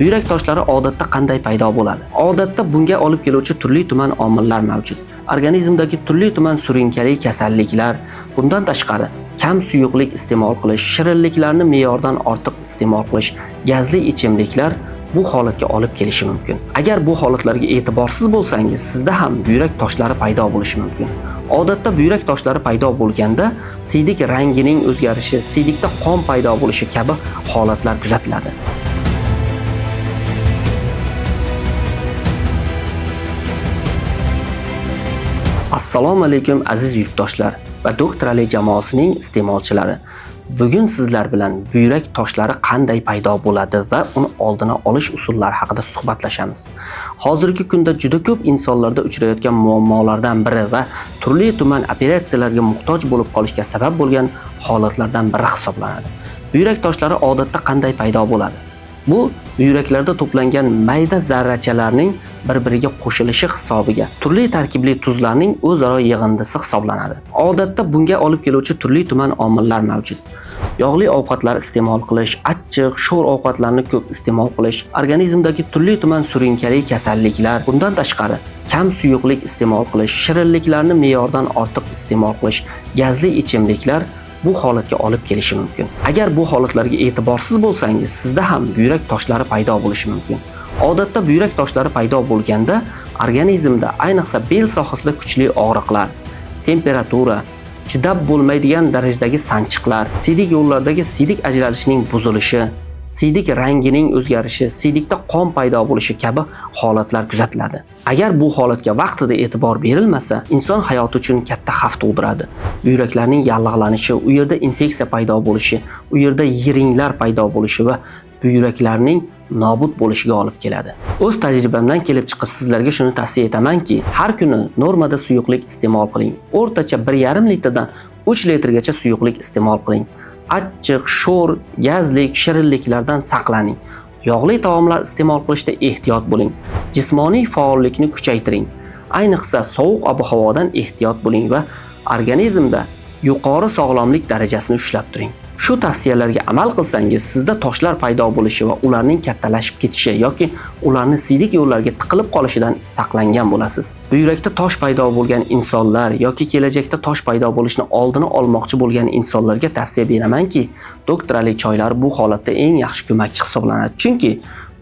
Buyrak toshlari odatda qanday paydo bo'ladi? Odatda bunga olib keluvchi turli-tuman omillar mavjud. Organizmdagi turli-tuman surunkali kasalliklar, bundan tashqari kam suyuqlik iste'mol qilish, shirinliklarni me'yordan ortiq iste'mol qilish, gazli ichimliklar bu holatga olib kelishi mumkin. Agar bu holatlarga e'tiborsiz bo'lsangiz, sizda ham buyrak toshlari paydo bo'lishi mumkin. Odatda buyrak toshlari paydo bo'lganda siydik rangining o'zgarishi, siydikda qon paydo bo'lishi kabi holatlar kuzatiladi. Assalomu alaykum aziz yurtdoshlar va Doktor Ali jamoasining iste'molchilari. Bugun sizlar bilan buyrak toshlari qanday paydo bo'ladi va uni oldini olish usullari haqida suhbatlashamiz. Hozirgi kunda juda ko'p insonlarda uchrayotgan muammolardan biri va turli-tuman operatsiyalarga muhtoj bo'lib qolishga sabab bo'lgan holatlardan biri hisoblanadi. Buyrak toshlari odatda qanday paydo bo'ladi? Bu buyraklarda to'plangan mayda zarrachalarning bir-biriga qo'shilishi hisobiga turli tarkibli tuzlarning o'zaro yig'indisi hisoblanadi. Odatda bunga olib keluvchi turli-tuman omillar mavjud. Yog'li ovqatlar iste'mol qilish, achchiq, sho'r ovqatlarni ko'p iste'mol qilish, organizmdagi turli-tuman surunkali kasalliklar, bundan tashqari kam suyuqlik iste'mol qilish, shirinliklarni me'yordan ortiq iste'mol qilish, gazli ichimliklar bu holatga olib kelishi mumkin. Agar bu holatlarga e'tiborsiz bo'lsangiz, sizda ham buyrak toshlari paydo bo'lishi mumkin. Odatda buyrak toshlari paydo bo'lganda organizmda, ayniqsa bel sohasida kuchli og'riqlar, temperatura, chidab bo'lmaydigan darajadagi sanchiqlar, siydik yo'llardagi siydik ajralishining buzilishi, siydik rangining o'zgarishi, siydikda qon paydo bo'lishi kabi holatlar kuzatiladi. Agar bu holatga vaqtida e'tibor berilmasa, inson hayoti uchun katta xavf tug'diradi. Buyraklarning yallig'lanishi, u yerda infeksiya paydo bo'lishi, u yerda yiringlar paydo bo'lishi va buyraklarning nobud bo'lishiga olib keladi. O'z tajribamdan kelib chiqib sizlarga shuni tavsiya etamanki, har kuni normada suyuqlik iste'mol qiling. O'rtacha 1,5 litrdan 3 litrgacha suyuqlik iste'mol qiling. Achchiq, sho'r, gazlik, shirinliklardan saqlaning. Yog'li taomlar iste'mol qilishda ehtiyot bo'ling. Jismoniy faollikni kuchaytiring. Ayniqsa sovuq ob-havodan ehtiyot bo'ling va organizmda yuqori sog'lomlik darajasini ushlab turing. Shu tavsiyalarga amal qilsangiz, sizda toshlar paydo bo'lishi va ularning kattalashib ketishi yoki ularni siydik yo'llarga tiqilib qolishidan saqlangan bo'lasiz. Buyrakda tosh paydo bo'lgan insonlar yoki kelajakda tosh paydo bo'lishini oldini olmoqchi bo'lgan insonlarga tavsiya beramanki, Doktor Ali choylari bu holatda eng yaxshi ko'makchi hisoblanadi. Chunki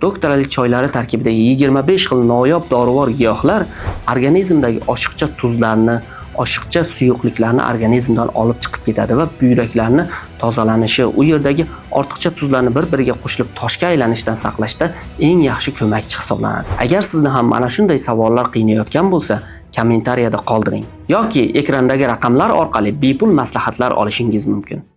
Doktor Ali choylari tarkibidagi 25 xil noyob dorivor giyohlar organizmdagi oshiqcha tuzlarni, oshiqcha suyuqliklarni organizmdan olib chiqib ketadi va buyraklarni tozalanishi, u yerdagi ortiqcha tuzlarni bir-biriga qo'shilib toshga aylanishdan saqlashda eng yaxshi ko'makchi hisoblanadi. Agar sizni ham mana shunday savollar qiynayotgan bo'lsa, kommentariyada qoldiring yoki ekrandagi raqamlar orqali bepul maslahatlar olishingiz mumkin.